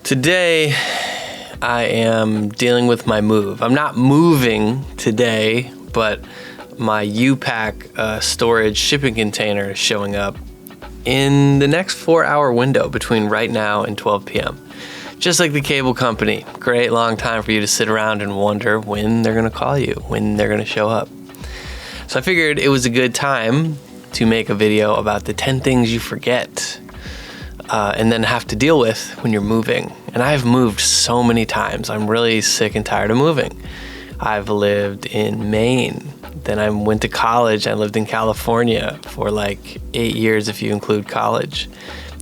Today, I am dealing with my move. I'm not moving today, but my U-Pack storage shipping container is showing up in the next 4-hour window between right now and 12 p.m. Just like the cable company, great long time for you to sit around and wonder when they're gonna call you, when they're gonna show up. So I figured it was a good time to make a video about the 10 things you forget and then have to deal with when you're moving. And I've moved so many times. I'm really sick and tired of moving. I've lived in Maine. Then I went to college. I lived in California for like 8 years if you include college.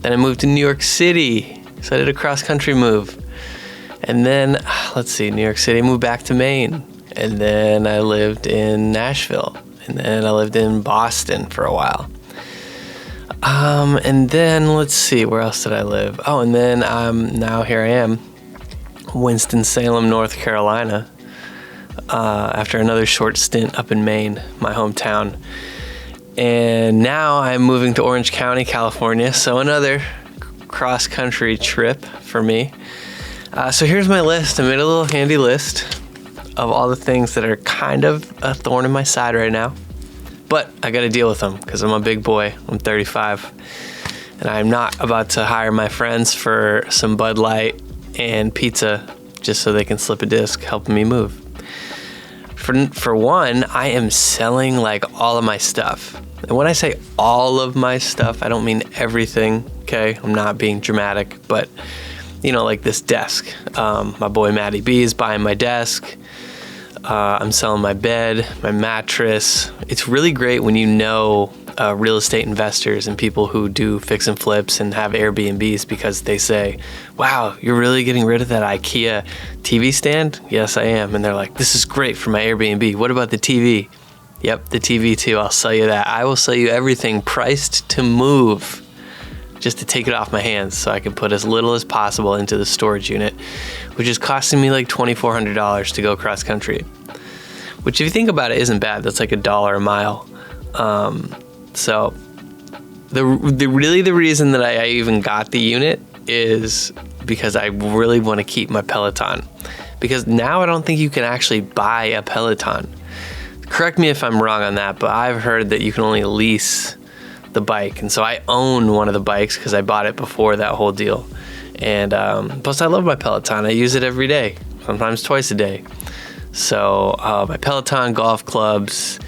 Then I moved to New York City. So I did a cross-country move. And then, New York City, I moved back to Maine. And then I lived in Nashville. And then I lived in Boston for a while. And then, where else did I live? Oh, and then now here I am, Winston-Salem, North Carolina, after another short stint up in Maine, my hometown. And now I'm moving to Orange County, California, so another cross-country trip for me. So here's my list. I made a little handy list of all the things that are kind of a thorn in my side right now. But I got to deal with them because I'm a big boy. I'm 35. And I'm not about to hire my friends for some Bud Light and pizza just so they can slip a disc helping me move. For one, I am selling like all of my stuff. And when I say all of my stuff, I don't mean everything, okay? I'm not being dramatic, but like this desk. My boy Matty B is buying my desk. I'm selling my bed, my mattress. It's really great when you know real estate investors and people who do fix and flips and have Airbnbs because they say, wow, you're really getting rid of that IKEA TV stand? Yes, I am. And they're like, this is great for my Airbnb. What about the TV? Yep, the TV too. I'll sell you that. I will sell you everything priced to move just to take it off my hands so I can put as little as possible into the storage unit, which is costing me like $2,400 to go cross country, which if you think about it isn't bad. That's like $1 a mile. So the reason that I even got the unit is because I really want to keep my Peloton, because now I don't think you can actually buy a Peloton. Correct me if I'm wrong on that, but I've heard that you can only lease the bike, and so I own one of the bikes because I bought it before that whole deal. And plus I love my Peloton. I use it every day, sometimes twice a day. So my Peloton, golf clubs,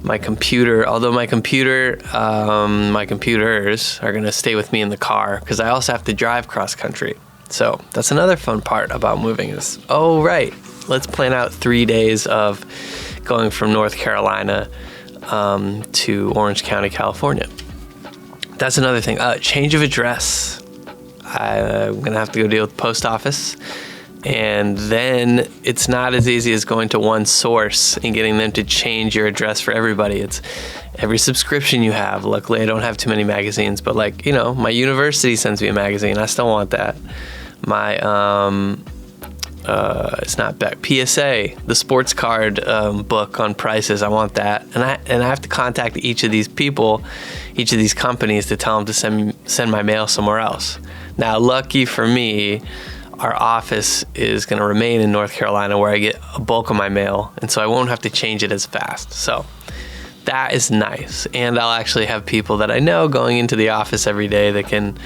my computer, although my computers are gonna stay with me in the car because I also have to drive cross country. So that's another fun part about moving is, oh right, let's plan out 3 days of going from North Carolina to Orange County, California. That's another thing. Change of address. I'm gonna have to go deal with the post office, and then it's not as easy as going to one source and getting them to change your address for everybody. It's every subscription you have. Luckily, I don't have too many magazines, but my university sends me a magazine. I still want that. My it's not back. PSA, the sports card book on prices. I want that, and I have to contact each of these people, each of these companies to tell them to send my mail somewhere else. Now, lucky for me, our office is going to remain in North Carolina where I get a bulk of my mail, and so I won't have to change it as fast. So that is nice, and I'll actually have people that I know going into the office every day that can,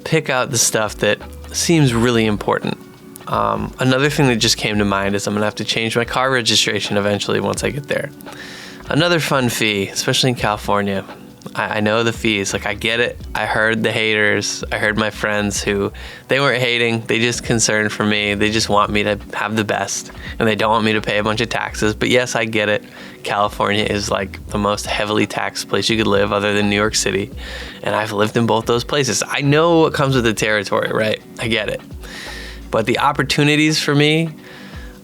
pick out the stuff that seems really important. Another thing that just came to mind is I'm gonna have to change my car registration eventually once I get there. Another fun fee, especially in California. I know the fees, I get it. I heard the haters. I heard my friends who, they weren't hating, they just concerned for me. They just want me to have the best, and they don't want me to pay a bunch of taxes. But yes, I get it. California is the most heavily taxed place you could live other than New York City. And I've lived in both those places. I know what comes with the territory, right? I get it. But the opportunities for me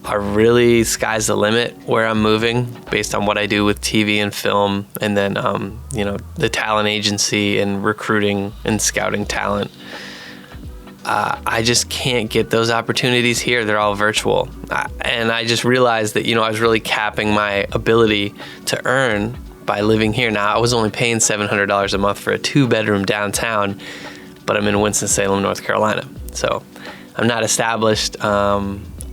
are really sky's the limit where I'm moving based on what I do with TV and film, and then the talent agency and recruiting and scouting talent. I just can't get those opportunities here. They're all virtual. And I just realized that I was really capping my ability to earn by living here. Now, I was only paying $700 a month for a 2-bedroom downtown, but I'm in Winston-Salem, North Carolina. So I'm not established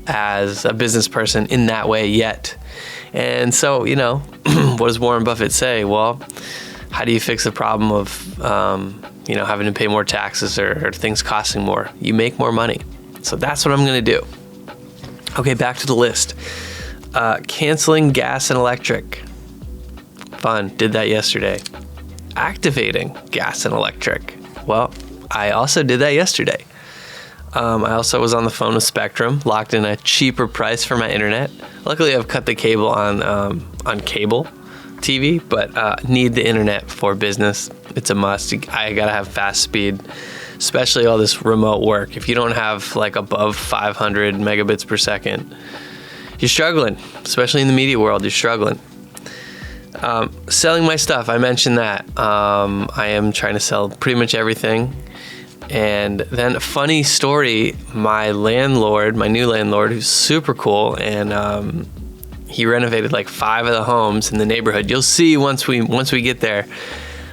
as a business person in that way yet. And so, what does Warren Buffett say? Well, how do you fix the problem of, having to pay more taxes or things costing more? You make more money. So that's what I'm going to do. Okay, back to the list. Canceling gas and electric. Fun. Did that yesterday. Activating gas and electric. Well, I also did that yesterday. I also was on the phone with Spectrum, locked in a cheaper price for my internet. Luckily, I've cut the cable on cable TV, but need the internet for business. It's a must. I gotta have fast speed, especially all this remote work. If you don't have like above 500 megabits per second, you're struggling, especially in the media world, you're struggling. Selling my stuff, I mentioned that. I am trying to sell pretty much everything. And then a funny story, my new landlord, who's super cool, and he renovated like 5 of the homes in the neighborhood. You'll see once we get there,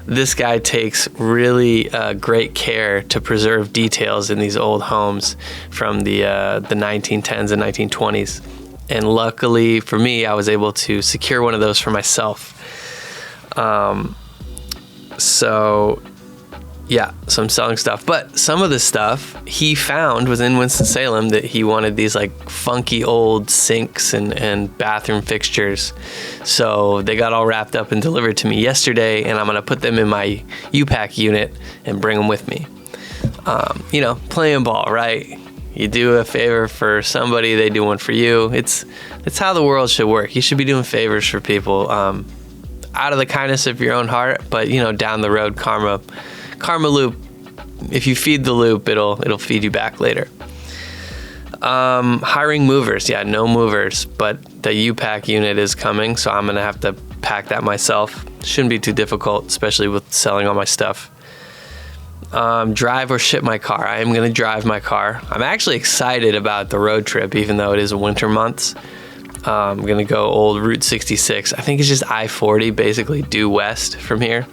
this guy takes really great care to preserve details in these old homes from the 1910s and 1920s. And luckily for me, I was able to secure one of those for myself. So I'm selling stuff. But some of the stuff he found was in Winston-Salem, that he wanted these like funky old sinks and bathroom fixtures. So they got all wrapped up and delivered to me yesterday, and I'm going to put them in my U-Pack unit and bring them with me. Playing ball, right? You do a favor for somebody, they do one for you. It's how the world should work. You should be doing favors for people out of the kindness of your own heart, but down the road, karma loop. If you feed the loop, it'll feed you back later. Hiring movers. Yeah, no movers, but the U-Pack unit is coming, so I'm gonna have to pack that myself. Shouldn't be too difficult, especially with selling all my stuff. Drive or ship my car. I am going to drive my car. I'm actually excited about the road trip, even though it is winter months. I'm going to go old Route 66. I think it's just I-40, basically due west from here.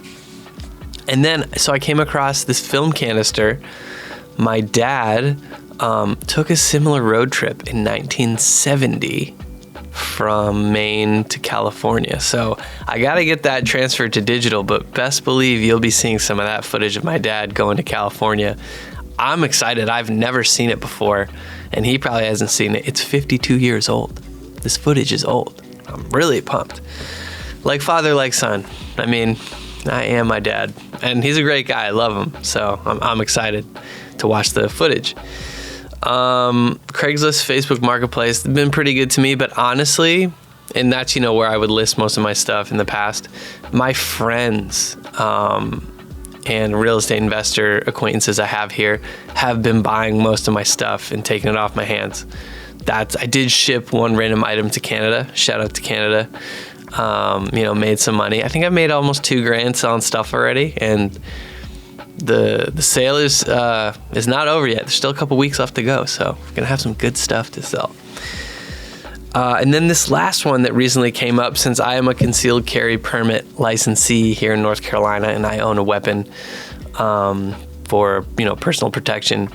And then, so I came across this film canister. My dad took a similar road trip in 1970 from Maine to California. So I got to get that transferred to digital, but best believe you'll be seeing some of that footage of my dad going to California. I'm excited. I've never seen it before, and he probably hasn't seen it. It's 52 years old. This footage is old. I'm really pumped. Like father, like son. I mean, I am my dad, and he's a great guy. I love him. So I'm excited to watch the footage. Craigslist, Facebook Marketplace, they've been pretty good to me, but honestly, and that's, where I would list most of my stuff in the past, my friends, and real estate investor acquaintances I have here have been buying most of my stuff and taking it off my hands. I did ship one random item to Canada. Shout out to Canada. Made some money. I think I've made almost $2,000 selling stuff already, and the sale is not over yet. There's still a couple weeks left to go, so we're gonna have some good stuff to sell. And then this last one that recently came up, since I am a concealed carry permit licensee here in North Carolina and I own a weapon for personal protection,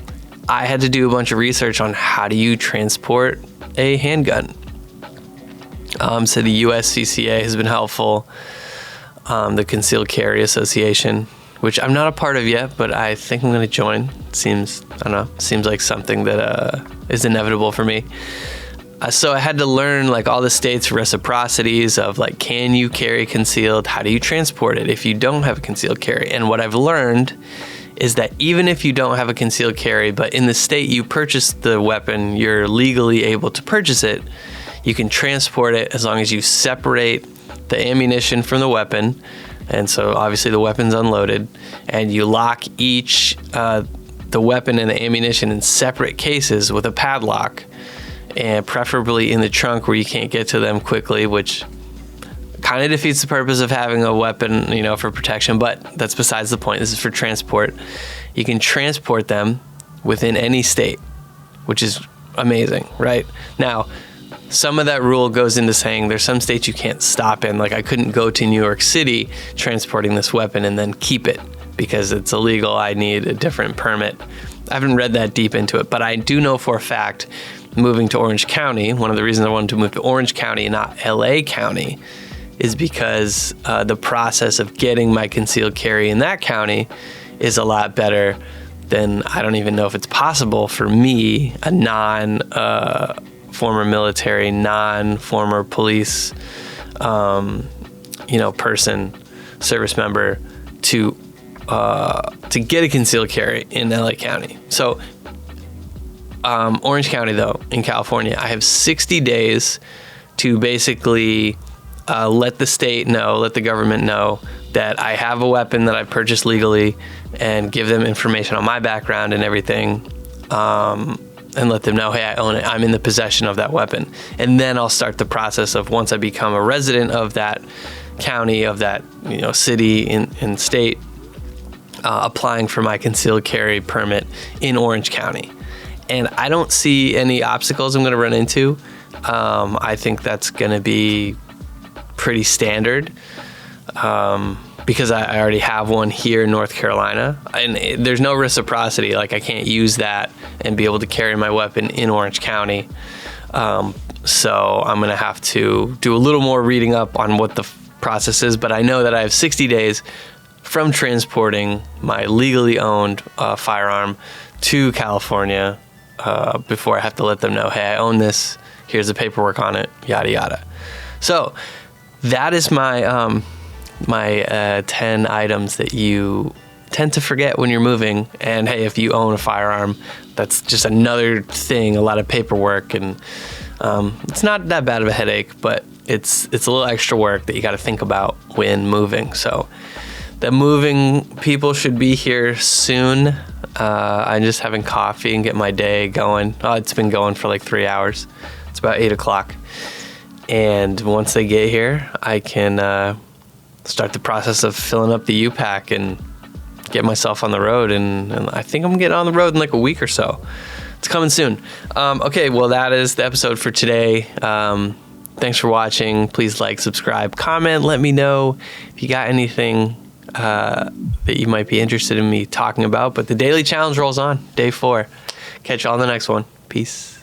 I had to do a bunch of research on how do you transport a handgun. So the USCCA has been helpful, the Concealed Carry Association, which I'm not a part of yet, but I think I'm going to join. Seems like something that is inevitable for me. So I had to learn like all the states' reciprocities of like, can you carry concealed? How do you transport it if you don't have a concealed carry? And what I've learned is that even if you don't have a concealed carry, but in the state you purchased the weapon, you're legally able to purchase it. You can transport it as long as you separate the ammunition from the weapon. And so obviously the weapon's unloaded, and you lock each, the weapon and the ammunition in separate cases with a padlock, and preferably in the trunk where you can't get to them quickly, which kind of defeats the purpose of having a weapon, for protection, but that's besides the point. This is for transport. You can transport them within any state, which is amazing, right? Now, some of that rule goes into saying there's some states you can't stop in. Like I couldn't go to New York City transporting this weapon and then keep it because it's illegal. I need a different permit. I haven't read that deep into it, but I do know for a fact moving to Orange County, one of the reasons I wanted to move to Orange County and not LA County is because the process of getting my concealed carry in that county is a lot better than, I don't even know if it's possible for me, a former military, former police, person, service member to get a concealed carry in LA County. So Orange County, though, in California, I have 60 days to basically let the government know that I have a weapon that I purchased legally and give them information on my background and everything. And let them know, hey, I own it. I'm in the possession of that weapon. And then I'll start the process of, once I become a resident of that county, of that city and state, applying for my concealed carry permit in Orange County. And I don't see any obstacles I'm going to run into. I think that's going to be pretty standard. Because I already have one here in North Carolina, and there's no reciprocity. Like I can't use that and be able to carry my weapon in Orange County. So I'm gonna have to do a little more reading up on what the process is, but I know that I have 60 days from transporting my legally owned firearm to California before I have to let them know, hey, I own this, here's the paperwork on it, yada yada. So that is my 10 items that you tend to forget when you're moving. And hey, if you own a firearm, that's just another thing, a lot of paperwork, and it's not that bad of a headache, but it's a little extra work that you got to think about when moving. So the moving people should be here soon. I'm just having coffee and get my day going. Oh, it's been going for like 3 hours. It's about 8 o'clock. And once they get here, I can start the process of filling up the U-Pack and get myself on the road. And I think I'm getting on the road in like a week or so. It's coming soon. Okay, well, that is the episode for today. Thanks for watching. Please like, subscribe, comment. Let me know if you got anything that you might be interested in me talking about. But the daily challenge rolls on. Day 4. Catch you on the next one. Peace.